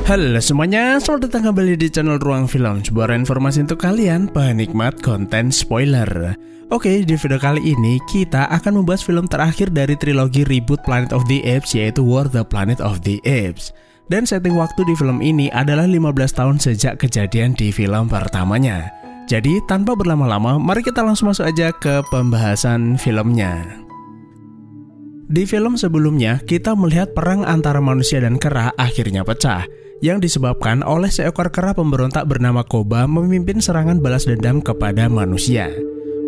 Halo semuanya, selamat datang kembali di channel Ruang Film. Sebuah informasi untuk kalian penikmat konten spoiler. Oke, di video kali ini kita akan membahas film terakhir dari trilogi reboot Planet of the Apes, yaitu War the Planet of the Apes. Dan setting waktu di film ini adalah 15 tahun sejak kejadian di film pertamanya. Jadi tanpa berlama-lama, mari kita langsung masuk aja ke pembahasan filmnya. Di film sebelumnya, kita melihat perang antara manusia dan kera akhirnya pecah, yang disebabkan oleh seekor kera pemberontak bernama Koba memimpin serangan balas dendam kepada manusia.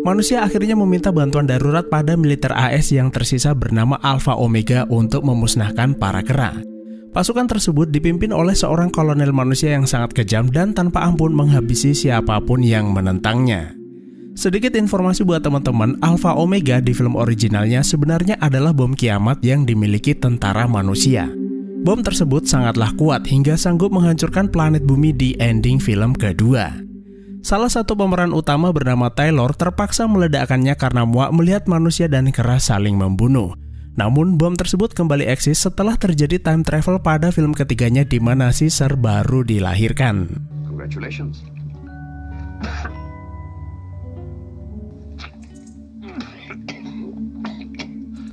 Manusia akhirnya meminta bantuan darurat pada militer AS yang tersisa bernama Alpha Omega untuk memusnahkan para kera. Pasukan tersebut dipimpin oleh seorang kolonel manusia yang sangat kejam dan tanpa ampun menghabisi siapapun yang menentangnya. Sedikit informasi buat teman-teman, Alpha Omega di film originalnya sebenarnya adalah bom kiamat yang dimiliki tentara manusia. Bom tersebut sangatlah kuat hingga sanggup menghancurkan planet bumi di ending film kedua. Salah satu pemeran utama bernama Taylor terpaksa meledakkannya karena muak melihat manusia dan kera saling membunuh. Namun bom tersebut kembali eksis setelah terjadi time travel pada film ketiganya di mana Caesar baru dilahirkan. Congratulations.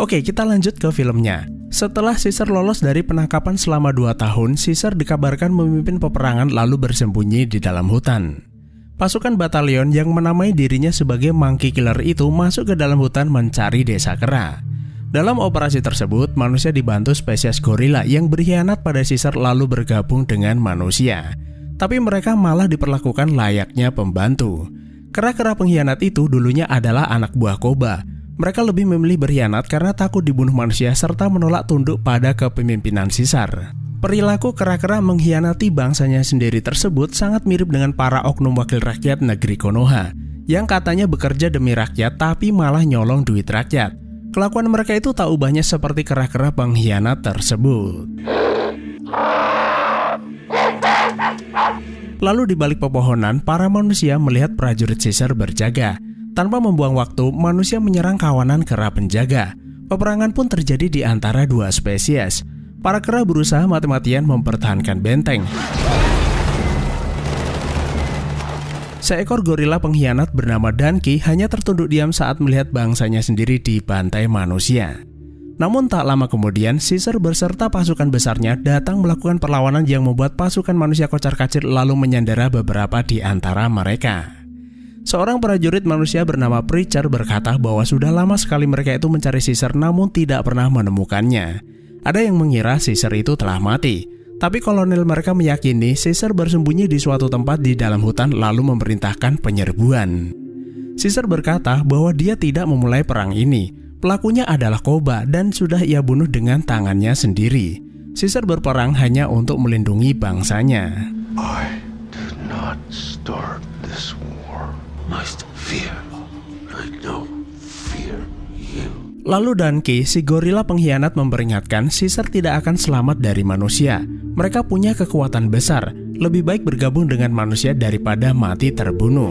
Oke, kita lanjut ke filmnya. Setelah Caesar lolos dari penangkapan selama 2 tahun, Caesar dikabarkan memimpin peperangan lalu bersembunyi di dalam hutan. Pasukan batalion yang menamai dirinya sebagai Monkey Killer itu masuk ke dalam hutan mencari desa kera. Dalam operasi tersebut, manusia dibantu spesies gorila yang berkhianat pada Caesar lalu bergabung dengan manusia. Tapi mereka malah diperlakukan layaknya pembantu. Kera-kera pengkhianat itu dulunya adalah anak buah Koba. Mereka lebih memilih berkhianat karena takut dibunuh manusia serta menolak tunduk pada kepemimpinan Caesar. Perilaku kera-kera mengkhianati bangsanya sendiri tersebut sangat mirip dengan para oknum wakil rakyat negeri Konoha yang katanya bekerja demi rakyat tapi malah nyolong duit rakyat. Kelakuan mereka itu tak ubahnya seperti kera-kera pengkhianat tersebut. Lalu di balik pepohonan, para manusia melihat prajurit Caesar berjaga. Tanpa membuang waktu, manusia menyerang kawanan kera penjaga. Peperangan pun terjadi di antara dua spesies. Para kera berusaha mati-matian mempertahankan benteng. Seekor gorila pengkhianat bernama Danki hanya tertunduk diam saat melihat bangsanya sendiri dibantai manusia. Namun tak lama kemudian, Caesar beserta pasukan besarnya datang melakukan perlawanan yang membuat pasukan manusia kocar-kacir lalu menyandera beberapa di antara mereka. Seorang prajurit manusia bernama Preacher berkata bahwa sudah lama sekali mereka itu mencari Caesar namun tidak pernah menemukannya. Ada yang mengira Caesar itu telah mati, tapi kolonel mereka meyakini Caesar bersembunyi di suatu tempat di dalam hutan lalu memerintahkan penyerbuan. Caesar berkata bahwa dia tidak memulai perang ini. Pelakunya adalah Koba dan sudah ia bunuh dengan tangannya sendiri. Caesar berperang hanya untuk melindungi bangsanya. I did not start this war. Must fear. I don't fear you. Lalu Danki, si gorila pengkhianat memperingatkan Caesar tidak akan selamat dari manusia. Mereka punya kekuatan besar. Lebih baik bergabung dengan manusia daripada mati terbunuh.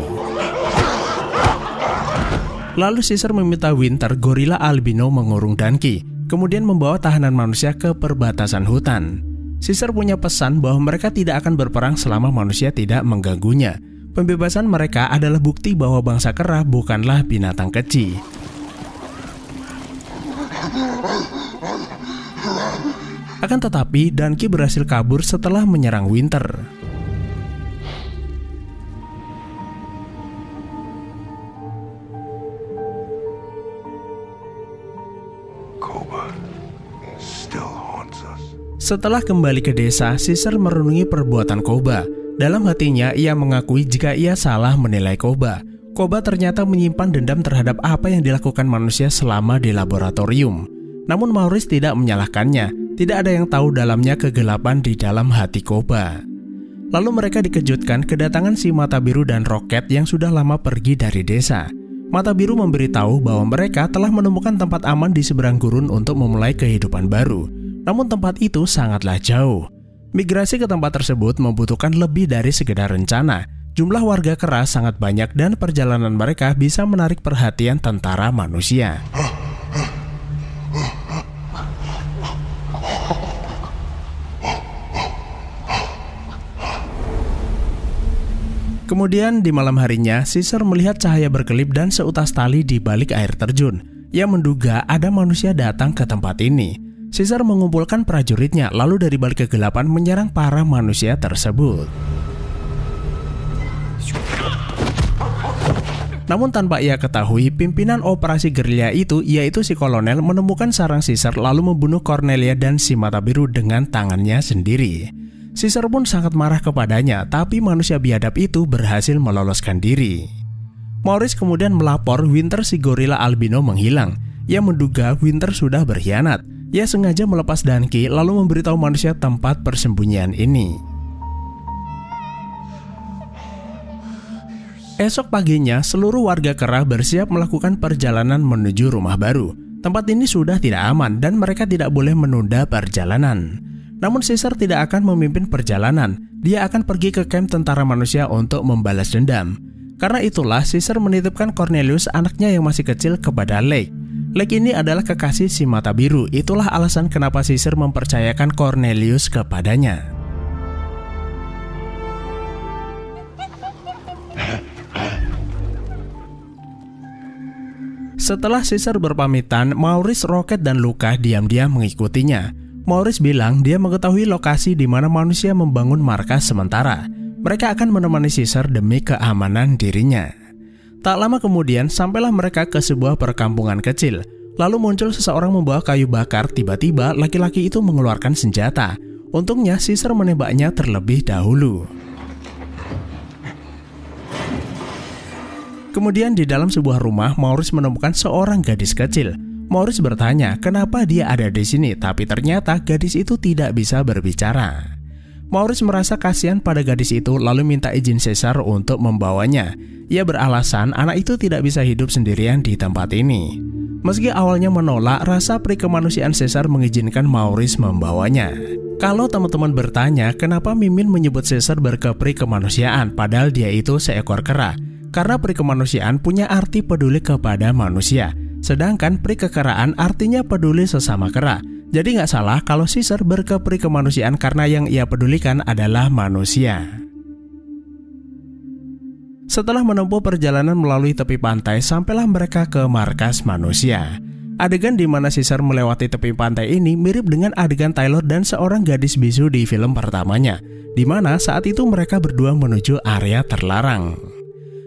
Lalu Caesar meminta Winter, gorila albino, mengurung Danki, kemudian membawa tahanan manusia ke perbatasan hutan. Caesar punya pesan bahwa mereka tidak akan berperang selama manusia tidak mengganggunya. Pembebasan mereka adalah bukti bahwa bangsa kera bukanlah binatang kecil. Akan tetapi, Danki berhasil kabur setelah menyerang Winter. Koba still haunts us. Setelah kembali ke desa, Caesar merenungi perbuatan Koba. Dalam hatinya, ia mengakui jika ia salah menilai Koba. Koba ternyata menyimpan dendam terhadap apa yang dilakukan manusia selama di laboratorium. Namun Maurice tidak menyalahkannya. Tidak ada yang tahu dalamnya kegelapan di dalam hati Koba. Lalu mereka dikejutkan kedatangan si Mata Biru dan Roket yang sudah lama pergi dari desa. Mata Biru memberitahu bahwa mereka telah menemukan tempat aman di seberang gurun untuk memulai kehidupan baru. Namun tempat itu sangatlah jauh. Migrasi ke tempat tersebut membutuhkan lebih dari sekedar rencana. Jumlah warga kera sangat banyak dan perjalanan mereka bisa menarik perhatian tentara manusia. Kemudian di malam harinya, Caesar melihat cahaya berkelip dan seutas tali di balik air terjun. Ia menduga ada manusia datang ke tempat ini. Caesar mengumpulkan prajuritnya, lalu dari balik kegelapan menyerang para manusia tersebut. Namun tanpa ia ketahui, pimpinan operasi gerilya itu, yaitu si kolonel, menemukan sarang Caesar lalu membunuh Cornelia dan si mata biru dengan tangannya sendiri. Caesar pun sangat marah kepadanya, tapi manusia biadab itu berhasil meloloskan diri. Maurice kemudian melapor Winter si gorila albino menghilang. Ia menduga Winter sudah berkhianat. Ia sengaja melepas Danki lalu memberitahu manusia tempat persembunyian ini. Esok paginya, seluruh warga Kera bersiap melakukan perjalanan menuju rumah baru. Tempat ini sudah tidak aman dan mereka tidak boleh menunda perjalanan. Namun Caesar tidak akan memimpin perjalanan. Dia akan pergi ke kamp tentara manusia untuk membalas dendam. Karena itulah Caesar menitipkan Cornelius, anaknya yang masih kecil, kepada Lake. Lake ini adalah kekasih si mata biru. Itulah alasan kenapa Caesar mempercayakan Cornelius kepadanya. Setelah Caesar berpamitan, Maurice, Rocket, dan Luka diam-diam mengikutinya. Maurice bilang dia mengetahui lokasi di mana manusia membangun markas sementara. Mereka akan menemani Caesar demi keamanan dirinya. Tak lama kemudian, sampailah mereka ke sebuah perkampungan kecil. Lalu muncul seseorang membawa kayu bakar. Tiba-tiba laki-laki itu mengeluarkan senjata. Untungnya Caesar menembaknya terlebih dahulu. Kemudian di dalam sebuah rumah, Maurice menemukan seorang gadis kecil. Maurice bertanya kenapa dia ada di sini, tapi ternyata gadis itu tidak bisa berbicara. Maurice merasa kasihan pada gadis itu lalu minta izin Caesar untuk membawanya. Ia beralasan anak itu tidak bisa hidup sendirian di tempat ini. Meski awalnya menolak, rasa peri kemanusiaan Caesar mengizinkan Maurice membawanya. Kalau teman-teman bertanya kenapa Mimin menyebut Caesar berkepri kemanusiaan padahal dia itu seekor kera, karena peri kemanusiaan punya arti peduli kepada manusia. Sedangkan peri kekeraan artinya peduli sesama kera. Jadi nggak salah kalau Caesar berkepri kemanusiaan karena yang ia pedulikan adalah manusia. Setelah menempuh perjalanan melalui tepi pantai, sampailah mereka ke markas manusia. Adegan di mana Caesar melewati tepi pantai ini mirip dengan adegan Taylor dan seorang gadis bisu di film pertamanya, di mana saat itu mereka berdua menuju area terlarang.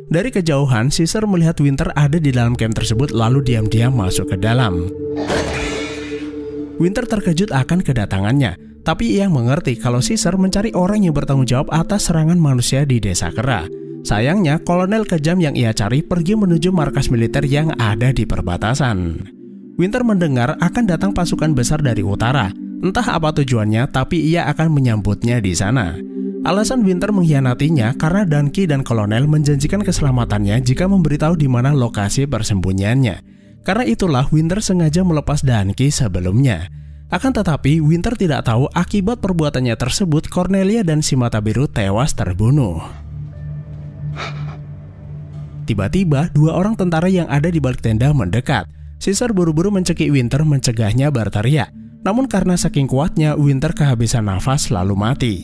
Dari kejauhan, Caesar melihat Winter ada di dalam camp tersebut lalu diam-diam masuk ke dalam. Winter terkejut akan kedatangannya, tapi ia mengerti kalau Caesar mencari orang yang bertanggung jawab atas serangan manusia di desa Kera. Sayangnya, kolonel kejam yang ia cari pergi menuju markas militer yang ada di perbatasan. Winter mendengar akan datang pasukan besar dari utara. Entah apa tujuannya, tapi ia akan menyambutnya di sana. Alasan Winter mengkhianatinya karena Danki dan kolonel menjanjikan keselamatannya jika memberitahu di mana lokasi persembunyiannya. Karena itulah Winter sengaja melepas Danki sebelumnya. Akan tetapi Winter tidak tahu akibat perbuatannya tersebut Cornelia dan si mata biru tewas terbunuh. Tiba-tiba dua orang tentara yang ada di balik tenda mendekat. Caesar buru-buru mencekik Winter mencegahnya berteriak. Namun karena saking kuatnya Winter kehabisan nafas lalu mati.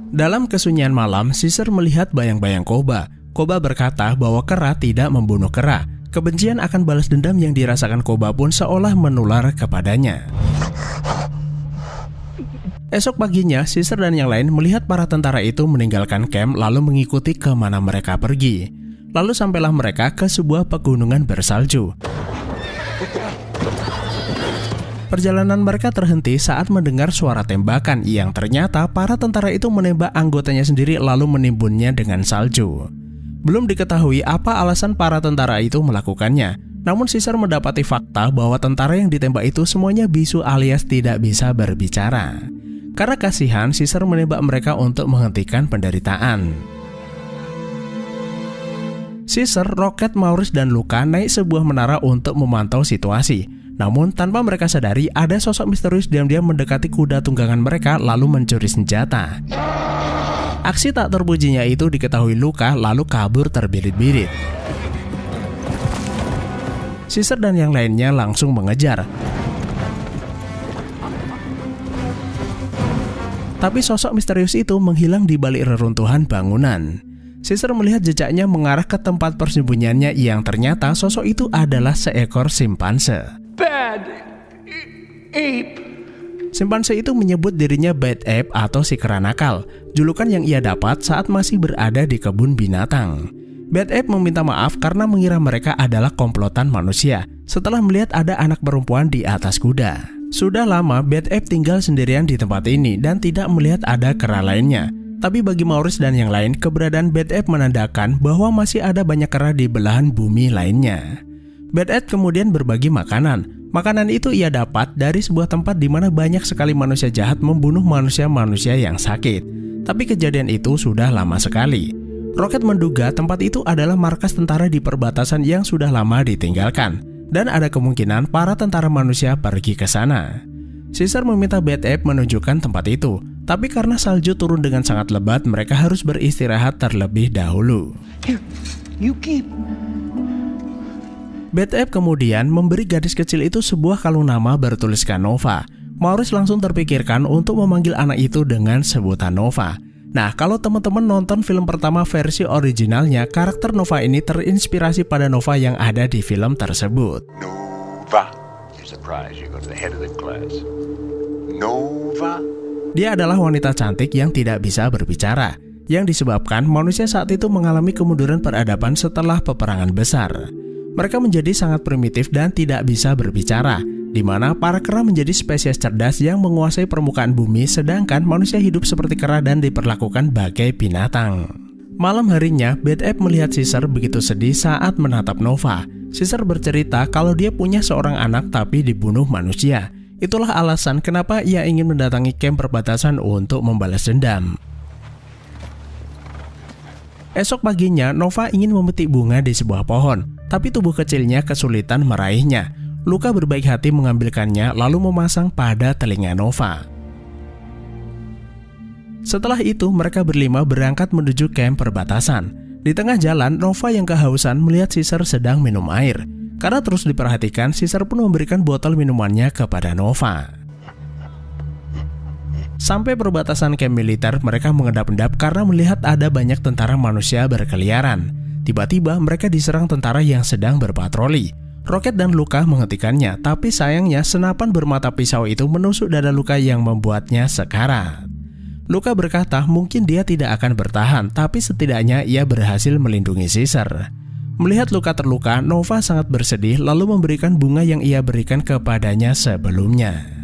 Dalam kesunyian malam, Caesar melihat bayang-bayang Koba. Koba berkata bahwa kera tidak membunuh kera. Kebencian akan balas dendam yang dirasakan Koba pun seolah menular kepadanya. Esok paginya, Caesar dan yang lain melihat para tentara itu meninggalkan camp lalu mengikuti kemana mereka pergi. Lalu sampailah mereka ke sebuah pegunungan bersalju. Perjalanan mereka terhenti saat mendengar suara tembakan yang ternyata para tentara itu menembak anggotanya sendiri lalu menimbunnya dengan salju. Belum diketahui apa alasan para tentara itu melakukannya. Namun Caesar mendapati fakta bahwa tentara yang ditembak itu semuanya bisu alias tidak bisa berbicara. Karena kasihan, Caesar menembak mereka untuk menghentikan penderitaan. Caesar, Rocket, Maurice, dan Luka naik sebuah menara untuk memantau situasi. Namun tanpa mereka sadari ada sosok misterius diam-diam mendekati kuda tunggangan mereka lalu mencuri senjata. Aksi tak terpujinya itu diketahui Luka lalu kabur terbirit-birit. Caesar dan yang lainnya langsung mengejar. Tapi sosok misterius itu menghilang di balik reruntuhan bangunan. Caesar melihat jejaknya mengarah ke tempat persembunyiannya yang ternyata sosok itu adalah seekor simpanse. Bad ape. Simpanse itu menyebut dirinya Bad Ape atau si kera nakal, julukan yang ia dapat saat masih berada di kebun binatang. Bad Ape meminta maaf karena mengira mereka adalah komplotan manusia setelah melihat ada anak perempuan di atas kuda. Sudah lama Bad Ape tinggal sendirian di tempat ini dan tidak melihat ada kera lainnya. Tapi bagi Maurice dan yang lain, keberadaan Bad Ape menandakan bahwa masih ada banyak kera di belahan bumi lainnya. Bad Ape kemudian berbagi makanan. Makanan itu ia dapat dari sebuah tempat di mana banyak sekali manusia jahat membunuh manusia-manusia yang sakit. Tapi kejadian itu sudah lama sekali. Rocket menduga tempat itu adalah markas tentara di perbatasan yang sudah lama ditinggalkan, dan ada kemungkinan para tentara manusia pergi ke sana. Caesar meminta Bad Ape menunjukkan tempat itu, tapi karena salju turun dengan sangat lebat, mereka harus beristirahat terlebih dahulu. Here, you keep. Bad Ape kemudian memberi gadis kecil itu sebuah kalung nama bertuliskan Nova. Maurice langsung terpikirkan untuk memanggil anak itu dengan sebutan Nova. Nah, kalau teman-teman nonton film pertama versi originalnya, karakter Nova ini terinspirasi pada Nova yang ada di film tersebut. Nova. Surprise, you go to the head of the class. Nova. Dia adalah wanita cantik yang tidak bisa berbicara, yang disebabkan manusia saat itu mengalami kemunduran peradaban setelah peperangan besar. Mereka menjadi sangat primitif dan tidak bisa berbicara, di mana para kera menjadi spesies cerdas yang menguasai permukaan bumi, sedangkan manusia hidup seperti kera dan diperlakukan bagai binatang. Malam harinya, Bad Ape melihat Caesar begitu sedih saat menatap Nova. Caesar bercerita kalau dia punya seorang anak tapi dibunuh manusia. Itulah alasan kenapa ia ingin mendatangi kamp perbatasan untuk membalas dendam. Esok paginya, Nova ingin memetik bunga di sebuah pohon, tapi tubuh kecilnya kesulitan meraihnya. Luka berbaik hati mengambilkannya lalu memasang pada telinga Nova. Setelah itu, mereka berlima berangkat menuju kamp perbatasan. Di tengah jalan, Nova yang kehausan melihat Caesar sedang minum air. Karena terus diperhatikan, Caesar pun memberikan botol minumannya kepada Nova. Sampai perbatasan kamp militer, mereka mengendap-endap karena melihat ada banyak tentara manusia berkeliaran. Tiba-tiba mereka diserang tentara yang sedang berpatroli. Rocket dan Luka menghentikannya, tapi sayangnya senapan bermata pisau itu menusuk dada Luka yang membuatnya sekarat. Luka berkata mungkin dia tidak akan bertahan, tapi setidaknya ia berhasil melindungi Caesar. Melihat Luka terluka, Nova sangat bersedih lalu memberikan bunga yang ia berikan kepadanya sebelumnya.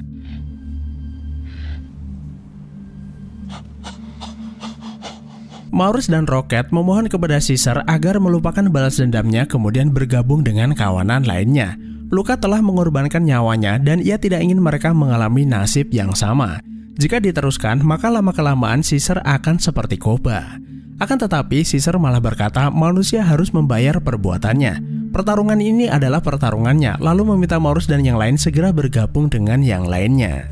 Maurice dan Rocket memohon kepada Caesar agar melupakan balas dendamnya kemudian bergabung dengan kawanan lainnya. Luka telah mengorbankan nyawanya dan ia tidak ingin mereka mengalami nasib yang sama. Jika diteruskan, maka lama-kelamaan Caesar akan seperti Koba. Akan tetapi, Caesar malah berkata manusia harus membayar perbuatannya. Pertarungan ini adalah pertarungannya, lalu meminta Maurice dan yang lain segera bergabung dengan yang lainnya.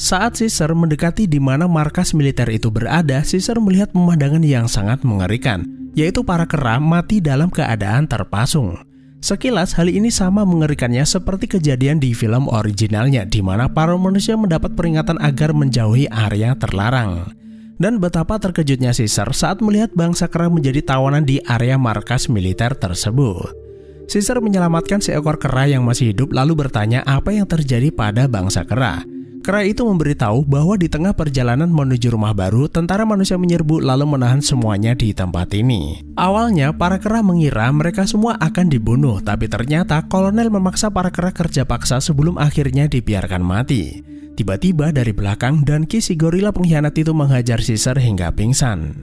Saat Caesar mendekati di mana markas militer itu berada, Caesar melihat pemandangan yang sangat mengerikan, yaitu para kera mati dalam keadaan terpasung. Sekilas hal ini sama mengerikannya seperti kejadian di film originalnya, di mana para manusia mendapat peringatan agar menjauhi area terlarang. Dan betapa terkejutnya Caesar saat melihat bangsa kera menjadi tawanan di area markas militer tersebut. Caesar menyelamatkan seekor kera yang masih hidup lalu bertanya apa yang terjadi pada bangsa kera. Kera itu memberitahu bahwa di tengah perjalanan menuju rumah baru, tentara manusia menyerbu lalu menahan semuanya di tempat ini. Awalnya, para kera mengira mereka semua akan dibunuh, tapi ternyata kolonel memaksa para kera kerja paksa sebelum akhirnya dibiarkan mati. Tiba-tiba dari belakang, Danki si gorila pengkhianat itu menghajar Caesar hingga pingsan.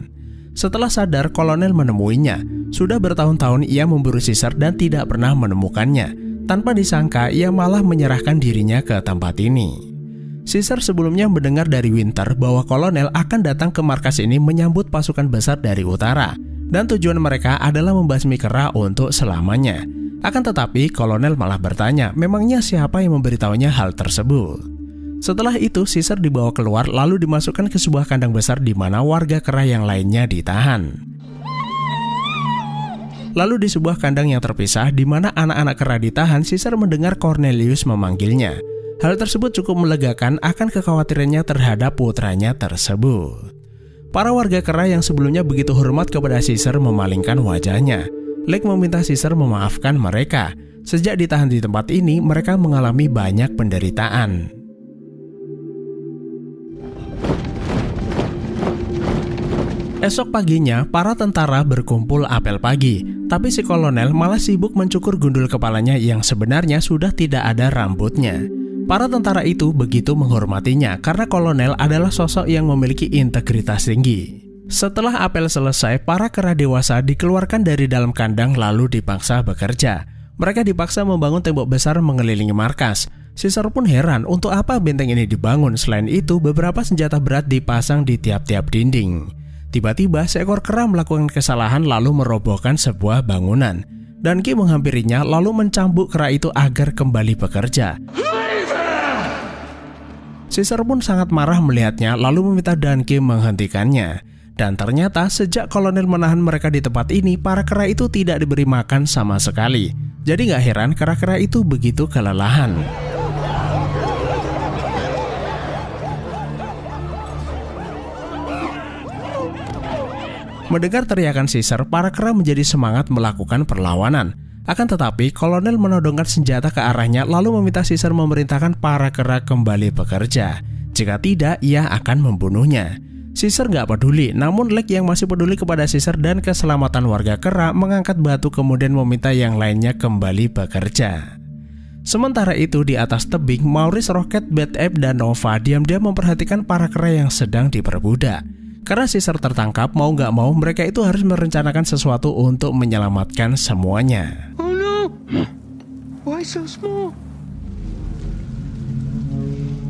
Setelah sadar, kolonel menemuinya. Sudah bertahun-tahun ia memburu Caesar dan tidak pernah menemukannya. Tanpa disangka, ia malah menyerahkan dirinya ke tempat ini. Caesar sebelumnya mendengar dari Winter bahwa kolonel akan datang ke markas ini menyambut pasukan besar dari utara, dan tujuan mereka adalah membasmi kera untuk selamanya. Akan tetapi, kolonel malah bertanya, memangnya siapa yang memberitahunya hal tersebut? Setelah itu, Caesar dibawa keluar lalu dimasukkan ke sebuah kandang besar di mana warga kera yang lainnya ditahan. Lalu di sebuah kandang yang terpisah di mana anak-anak kera ditahan, Caesar mendengar Cornelius memanggilnya. Hal tersebut cukup melegakan akan kekhawatirannya terhadap putranya tersebut. Para warga Kera yang sebelumnya begitu hormat kepada Caesar memalingkan wajahnya. Lake meminta Caesar memaafkan mereka. Sejak ditahan di tempat ini, mereka mengalami banyak penderitaan. Esok paginya, para tentara berkumpul apel pagi, tapi si kolonel malah sibuk mencukur gundul kepalanya yang sebenarnya sudah tidak ada rambutnya. Para tentara itu begitu menghormatinya karena kolonel adalah sosok yang memiliki integritas tinggi. Setelah apel selesai, para kera dewasa dikeluarkan dari dalam kandang lalu dipaksa bekerja. Mereka dipaksa membangun tembok besar mengelilingi markas. Caesar pun heran untuk apa benteng ini dibangun. Selain itu, beberapa senjata berat dipasang di tiap-tiap dinding. Tiba-tiba seekor kera melakukan kesalahan lalu merobohkan sebuah bangunan. Danki menghampirinya lalu mencambuk kera itu agar kembali bekerja. Caesar pun sangat marah melihatnya lalu meminta Danki menghentikannya. Dan ternyata sejak kolonel menahan mereka di tempat ini, para kera itu tidak diberi makan sama sekali. Jadi gak heran kera-kera itu begitu kelelahan. Mendengar teriakan Caesar, para kera menjadi semangat melakukan perlawanan. Akan tetapi, kolonel menodongkan senjata ke arahnya lalu meminta Caesar memerintahkan para kera kembali bekerja. Jika tidak, ia akan membunuhnya. Caesar nggak peduli, namun Lake yang masih peduli kepada Caesar dan keselamatan warga kera mengangkat batu kemudian meminta yang lainnya kembali bekerja. Sementara itu di atas tebing, Maurice, Rocket, Bad Ape, dan Nova diam-diam memperhatikan para kera yang sedang diperbudak. Karena Caesar tertangkap, mau nggak mau mereka itu harus merencanakan sesuatu untuk menyelamatkan semuanya. Oh no! Why so small?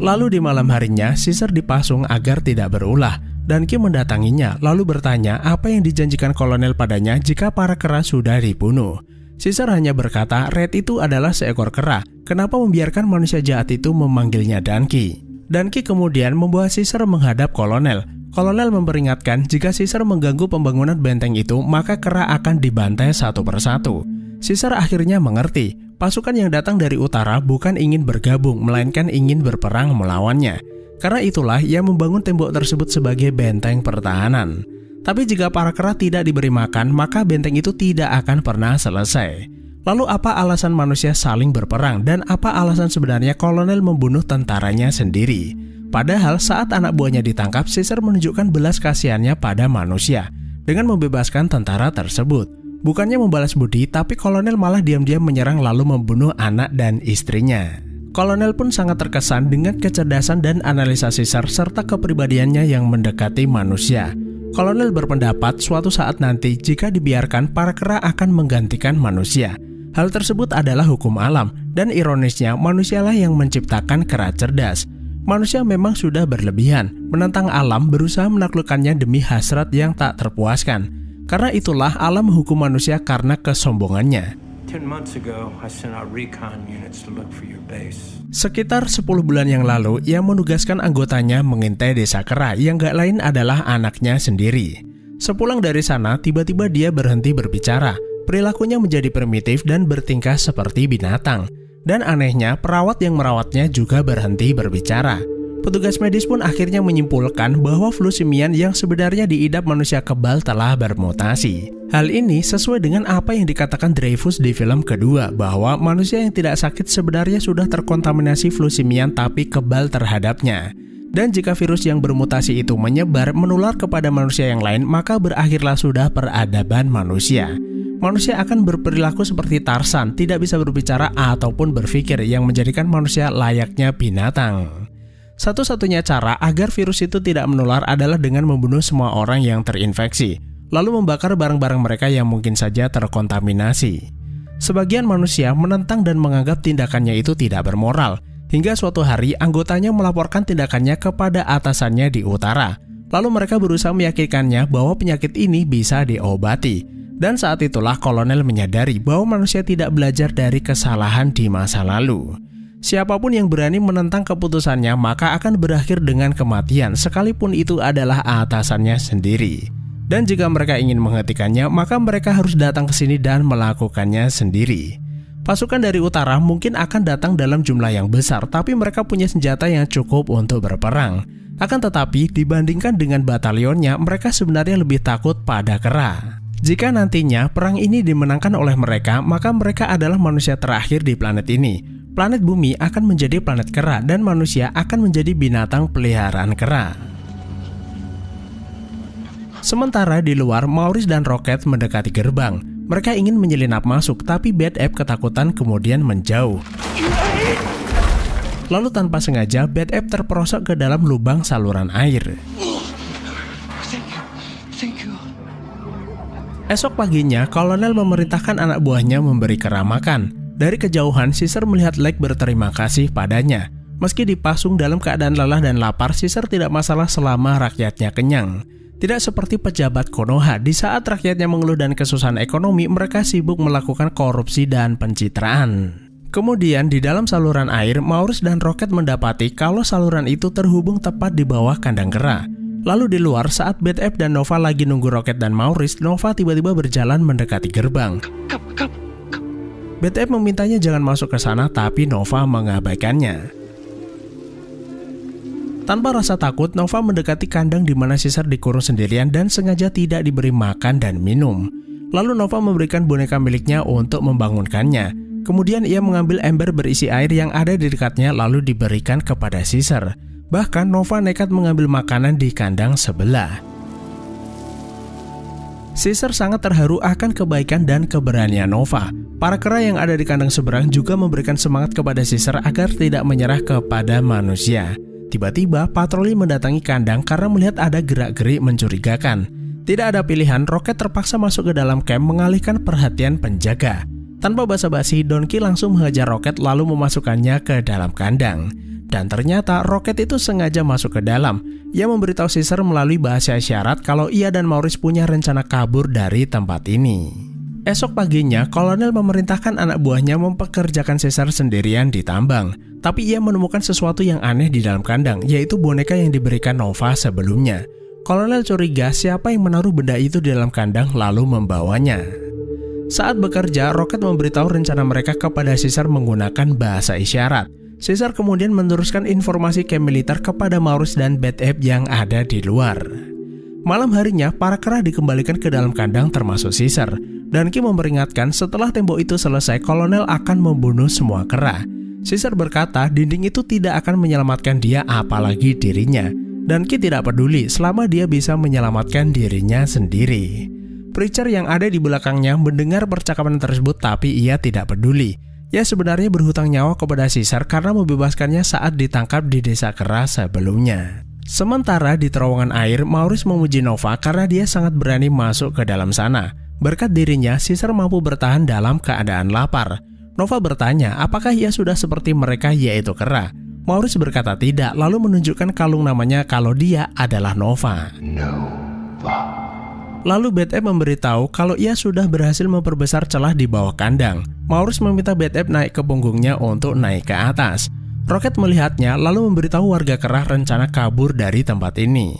Lalu di malam harinya, Caesar dipasung agar tidak berulah. Danki mendatanginya lalu bertanya apa yang dijanjikan kolonel padanya jika para kera sudah dibunuh. Caesar hanya berkata Red itu adalah seekor kera. Kenapa membiarkan manusia jahat itu memanggilnya Danki? Danki kemudian membawa Caesar menghadap kolonel. Kolonel memperingatkan jika Caesar mengganggu pembangunan benteng itu, maka kera akan dibantai satu persatu. Caesar akhirnya mengerti, pasukan yang datang dari utara bukan ingin bergabung, melainkan ingin berperang melawannya. Karena itulah ia membangun tembok tersebut sebagai benteng pertahanan. Tapi jika para kera tidak diberi makan, maka benteng itu tidak akan pernah selesai. Lalu apa alasan manusia saling berperang dan apa alasan sebenarnya kolonel membunuh tentaranya sendiri? Padahal saat anak buahnya ditangkap, Caesar menunjukkan belas kasihannya pada manusia dengan membebaskan tentara tersebut. Bukannya membalas budi, tapi kolonel malah diam-diam menyerang lalu membunuh anak dan istrinya. Kolonel pun sangat terkesan dengan kecerdasan dan analisa Caesar serta kepribadiannya yang mendekati manusia. Kolonel berpendapat suatu saat nanti jika dibiarkan, para kera akan menggantikan manusia. Hal tersebut adalah hukum alam, dan ironisnya manusialah yang menciptakan kera cerdas. Manusia memang sudah berlebihan, menentang alam, berusaha menaklukkannya demi hasrat yang tak terpuaskan. Karena itulah alam menghukum manusia karena kesombongannya. 10 months ago, I sent out recon units to look for your base. Sekitar 10 bulan yang lalu, ia menugaskan anggotanya mengintai desa kera yang gak lain adalah anaknya sendiri. Sepulang dari sana, tiba-tiba dia berhenti berbicara. Perilakunya menjadi primitif dan bertingkah seperti binatang. Dan anehnya, perawat yang merawatnya juga berhenti berbicara. Petugas medis pun akhirnya menyimpulkan bahwa flu simian yang sebenarnya diidap manusia kebal telah bermutasi. Hal ini sesuai dengan apa yang dikatakan Dreyfus di film kedua, bahwa manusia yang tidak sakit sebenarnya sudah terkontaminasi flu simian tapi kebal terhadapnya. Dan jika virus yang bermutasi itu menyebar menular kepada manusia yang lain, maka berakhirlah sudah peradaban manusia. Manusia akan berperilaku seperti Tarzan, tidak bisa berbicara ataupun berpikir, yang menjadikan manusia layaknya binatang. Satu-satunya cara agar virus itu tidak menular adalah dengan membunuh semua orang yang terinfeksi, lalu membakar barang-barang mereka yang mungkin saja terkontaminasi. Sebagian manusia menentang dan menganggap tindakannya itu tidak bermoral, hingga suatu hari anggotanya melaporkan tindakannya kepada atasannya di utara. Lalu mereka berusaha meyakinkannya bahwa penyakit ini bisa diobati. Dan saat itulah kolonel menyadari bahwa manusia tidak belajar dari kesalahan di masa lalu. Siapapun yang berani menentang keputusannya maka akan berakhir dengan kematian, sekalipun itu adalah atasannya sendiri. Dan jika mereka ingin menghentikannya, maka mereka harus datang ke sini dan melakukannya sendiri. Pasukan dari utara mungkin akan datang dalam jumlah yang besar, tapi mereka punya senjata yang cukup untuk berperang. Akan tetapi, dibandingkan dengan batalionnya, mereka sebenarnya lebih takut pada kera. Jika nantinya perang ini dimenangkan oleh mereka, maka mereka adalah manusia terakhir di planet ini. Planet bumi akan menjadi planet kera dan manusia akan menjadi binatang peliharaan kera. Sementara di luar, Maurice dan Rocket mendekati gerbang. Mereka ingin menyelinap masuk, tapi Bad Ape ketakutan kemudian menjauh. Lalu tanpa sengaja, Bad Ape terperosok ke dalam lubang saluran air. Esok paginya, Kolonel memerintahkan anak buahnya memberi kera makan. Dari kejauhan, Caesar melihat Lake berterima kasih padanya. Meski dipasung dalam keadaan lelah dan lapar, Caesar tidak masalah selama rakyatnya kenyang. Tidak seperti pejabat Konoha, di saat rakyatnya mengeluh dan kesusahan ekonomi, mereka sibuk melakukan korupsi dan pencitraan. Kemudian di dalam saluran air, Maurice dan Rocket mendapati kalau saluran itu terhubung tepat di bawah kandang kera. Lalu di luar, saat Bad Ape dan Nova lagi nunggu Rocket dan Maurice, Nova tiba-tiba berjalan mendekati gerbang. Bad Ape memintanya jangan masuk ke sana, tapi Nova mengabaikannya. Tanpa rasa takut, Nova mendekati kandang di mana Caesar dikurung sendirian dan sengaja tidak diberi makan dan minum. Lalu Nova memberikan boneka miliknya untuk membangunkannya. Kemudian ia mengambil ember berisi air yang ada di dekatnya lalu diberikan kepada Caesar. Bahkan Nova nekat mengambil makanan di kandang sebelah. Caesar sangat terharu akan kebaikan dan keberanian Nova. Para kera yang ada di kandang seberang juga memberikan semangat kepada Caesar agar tidak menyerah kepada manusia. Tiba-tiba patroli mendatangi kandang karena melihat ada gerak-gerik mencurigakan. Tidak ada pilihan, Rocket terpaksa masuk ke dalam camp mengalihkan perhatian penjaga. Tanpa basa-basi, Donkey langsung menghajar Rocket lalu memasukkannya ke dalam kandang. Dan ternyata Rocket itu sengaja masuk ke dalam. Ia memberitahu Caesar melalui bahasa isyarat kalau ia dan Maurice punya rencana kabur dari tempat ini. Esok paginya, Kolonel memerintahkan anak buahnya mempekerjakan Caesar sendirian di tambang. Tapi ia menemukan sesuatu yang aneh di dalam kandang, yaitu boneka yang diberikan Nova sebelumnya. Kolonel curiga siapa yang menaruh benda itu di dalam kandang lalu membawanya. Saat bekerja, Rocket memberitahu rencana mereka kepada Caesar menggunakan bahasa isyarat. Caesar kemudian meneruskan informasi camp militer kepada Maurice dan Bad Ape yang ada di luar. Malam harinya, para kera dikembalikan ke dalam kandang termasuk Caesar. Donkey memperingatkan setelah tembok itu selesai, Kolonel akan membunuh semua kera. Caesar berkata dinding itu tidak akan menyelamatkan dia apalagi dirinya. Donkey tidak peduli selama dia bisa menyelamatkan dirinya sendiri. Preacher yang ada di belakangnya mendengar percakapan tersebut tapi ia tidak peduli. Ia sebenarnya berhutang nyawa kepada Caesar karena membebaskannya saat ditangkap di desa kera sebelumnya. Sementara di terowongan air, Maurice memuji Nova karena dia sangat berani masuk ke dalam sana. Berkat dirinya, Caesar mampu bertahan dalam keadaan lapar. Nova bertanya apakah ia sudah seperti mereka yaitu kera. Maurice berkata tidak, lalu menunjukkan kalung namanya kalau dia adalah Nova. Lalu Bad Ape memberitahu kalau ia sudah berhasil memperbesar celah di bawah kandang. Maurice meminta Bad Ape naik ke punggungnya untuk naik ke atas. Rocket melihatnya lalu memberitahu warga kera rencana kabur dari tempat ini.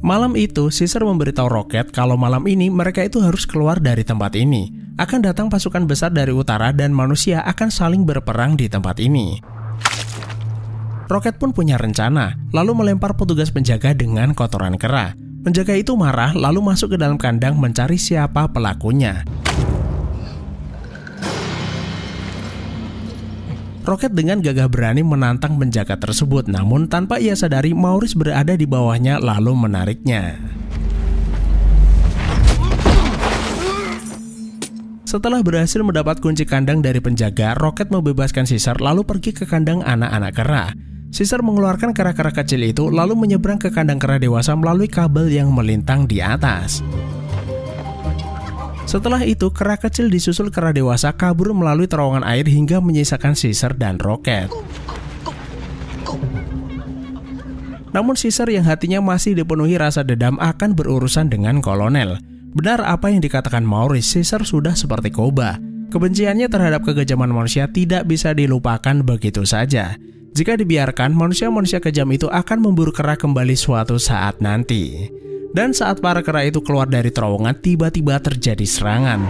Malam itu, Caesar memberitahu Rocket kalau malam ini mereka itu harus keluar dari tempat ini. Akan datang pasukan besar dari utara dan manusia akan saling berperang di tempat ini. Rocket pun punya rencana, lalu melempar petugas penjaga dengan kotoran kera. Penjaga itu marah lalu masuk ke dalam kandang mencari siapa pelakunya. Rocket dengan gagah berani menantang penjaga tersebut, namun tanpa ia sadari Maurice berada di bawahnya lalu menariknya. Setelah berhasil mendapat kunci kandang dari penjaga, Rocket membebaskan Caesar lalu pergi ke kandang anak-anak kera. Caesar mengeluarkan kera-kera kecil itu lalu menyeberang ke kandang kera dewasa melalui kabel yang melintang di atas. Setelah itu, kera kecil disusul kera dewasa kabur melalui terowongan air hingga menyisakan Caesar dan Rocket. Namun Caesar yang hatinya masih dipenuhi rasa dendam akan berurusan dengan Kolonel. Benar apa yang dikatakan Maurice, Caesar sudah seperti Koba. Kebenciannya terhadap kekejaman manusia tidak bisa dilupakan begitu saja. Jika dibiarkan, manusia-manusia kejam itu akan memburu kera kembali suatu saat nanti. Dan saat para kera itu keluar dari terowongan, tiba-tiba terjadi serangan.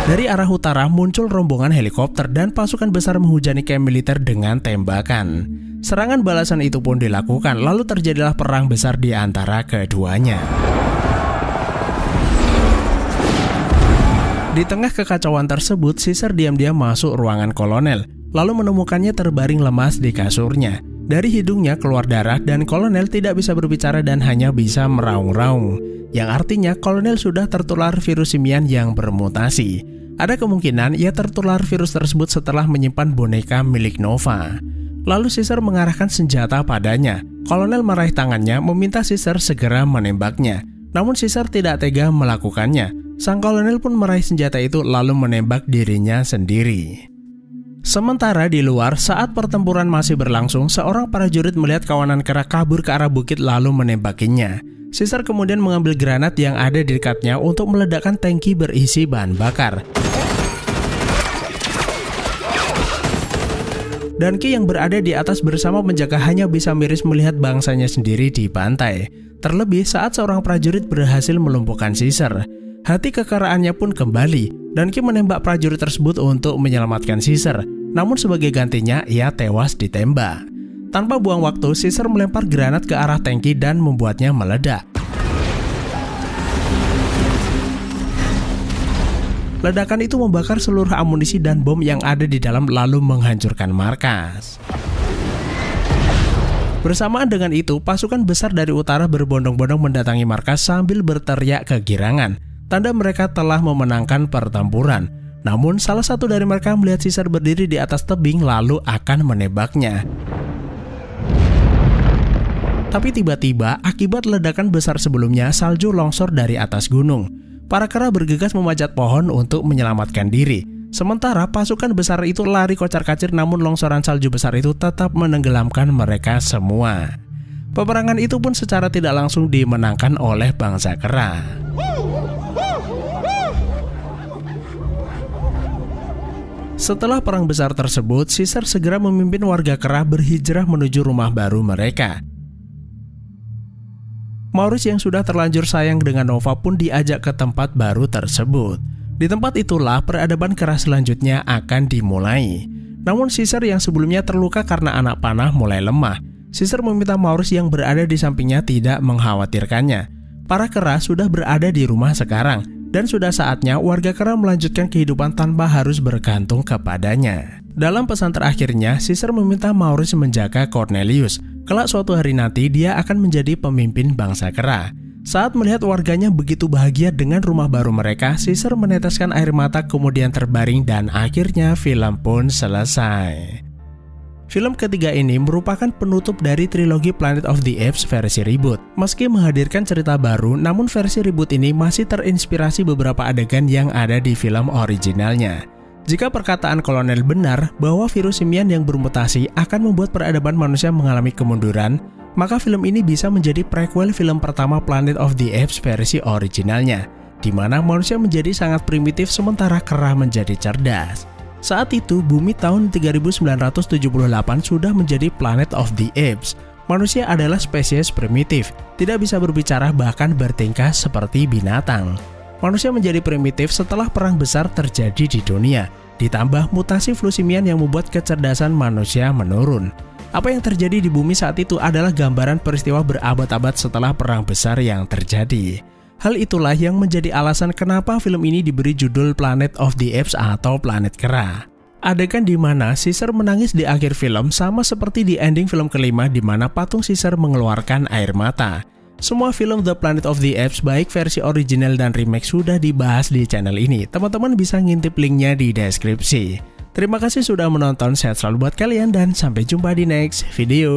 Dari arah utara muncul rombongan helikopter dan pasukan besar menghujani kamp militer dengan tembakan. Serangan balasan itu pun dilakukan, lalu terjadilah perang besar di antara keduanya. Di tengah kekacauan tersebut, Caesar diam-diam masuk ruangan kolonel, lalu menemukannya terbaring lemas di kasurnya. Dari hidungnya keluar darah dan kolonel tidak bisa berbicara dan hanya bisa meraung-raung, yang artinya kolonel sudah tertular virus simian yang bermutasi. Ada kemungkinan ia tertular virus tersebut setelah menyimpan boneka milik Nova. Lalu Caesar mengarahkan senjata padanya. Kolonel meraih tangannya meminta Caesar segera menembaknya. Namun Caesar tidak tega melakukannya. Sang kolonel pun meraih senjata itu lalu menembak dirinya sendiri. Sementara di luar, saat pertempuran masih berlangsung, seorang prajurit melihat kawanan kera kabur ke arah bukit lalu menembakinya. Caesar kemudian mengambil granat yang ada di dekatnya untuk meledakkan tangki berisi bahan bakar. Danki yang berada di atas bersama penjaga hanya bisa miris melihat bangsanya sendiri dibantai. Terlebih saat seorang prajurit berhasil melumpuhkan Caesar. Hati kekeraannya pun kembali. Danki menembak prajurit tersebut untuk menyelamatkan Caesar. Namun sebagai gantinya ia tewas ditembak. Tanpa buang waktu, Caesar melempar granat ke arah tangki dan membuatnya meledak. Ledakan itu membakar seluruh amunisi dan bom yang ada di dalam lalu menghancurkan markas. Bersamaan dengan itu, pasukan besar dari utara berbondong-bondong mendatangi markas sambil berteriak kegirangan, tanda mereka telah memenangkan pertempuran. Namun salah satu dari mereka melihat Caesar berdiri di atas tebing lalu akan menembaknya. Tapi tiba-tiba, akibat ledakan besar sebelumnya, salju longsor dari atas gunung. Para kera bergegas memanjat pohon untuk menyelamatkan diri. Sementara pasukan besar itu lari kocar-kacir, namun longsoran salju besar itu tetap menenggelamkan mereka semua. Peperangan itu pun secara tidak langsung dimenangkan oleh bangsa kera. Setelah perang besar tersebut, Caesar segera memimpin warga kera berhijrah menuju rumah baru mereka. Maurice yang sudah terlanjur sayang dengan Nova pun diajak ke tempat baru tersebut. Di tempat itulah peradaban kera selanjutnya akan dimulai. Namun Caesar yang sebelumnya terluka karena anak panah mulai lemah. Caesar meminta Maurice yang berada di sampingnya tidak mengkhawatirkannya. Para kera sudah berada di rumah sekarang, dan sudah saatnya warga kera melanjutkan kehidupan tanpa harus bergantung kepadanya. Dalam pesan terakhirnya, Caesar meminta Maurice menjaga Cornelius. Kelak suatu hari nanti dia akan menjadi pemimpin bangsa kera. Saat melihat warganya begitu bahagia dengan rumah baru mereka, Caesar meneteskan air mata kemudian terbaring dan akhirnya film pun selesai. Film ketiga ini merupakan penutup dari trilogi Planet of the Apes versi reboot. Meski menghadirkan cerita baru, namun versi reboot ini masih terinspirasi beberapa adegan yang ada di film originalnya. Jika perkataan kolonel benar bahwa virus simian yang bermutasi akan membuat peradaban manusia mengalami kemunduran, maka film ini bisa menjadi prequel film pertama Planet of the Apes versi originalnya, di mana manusia menjadi sangat primitif sementara kera menjadi cerdas. Saat itu, bumi tahun 3978 sudah menjadi Planet of the Apes. Manusia adalah spesies primitif, tidak bisa berbicara bahkan bertingkah seperti binatang. Manusia menjadi primitif setelah perang besar terjadi di dunia, ditambah mutasi flu simian yang membuat kecerdasan manusia menurun. Apa yang terjadi di bumi saat itu adalah gambaran peristiwa berabad-abad setelah perang besar yang terjadi. Hal itulah yang menjadi alasan kenapa film ini diberi judul Planet of the Apes atau Planet Kera. Adegan di mana Caesar menangis di akhir film sama seperti di ending film kelima di mana patung Caesar mengeluarkan air mata. Semua film The Planet of the Apes baik versi original dan remake sudah dibahas di channel ini. Teman-teman bisa ngintip linknya di deskripsi. Terima kasih sudah menonton, sehat selalu buat kalian dan sampai jumpa di next video.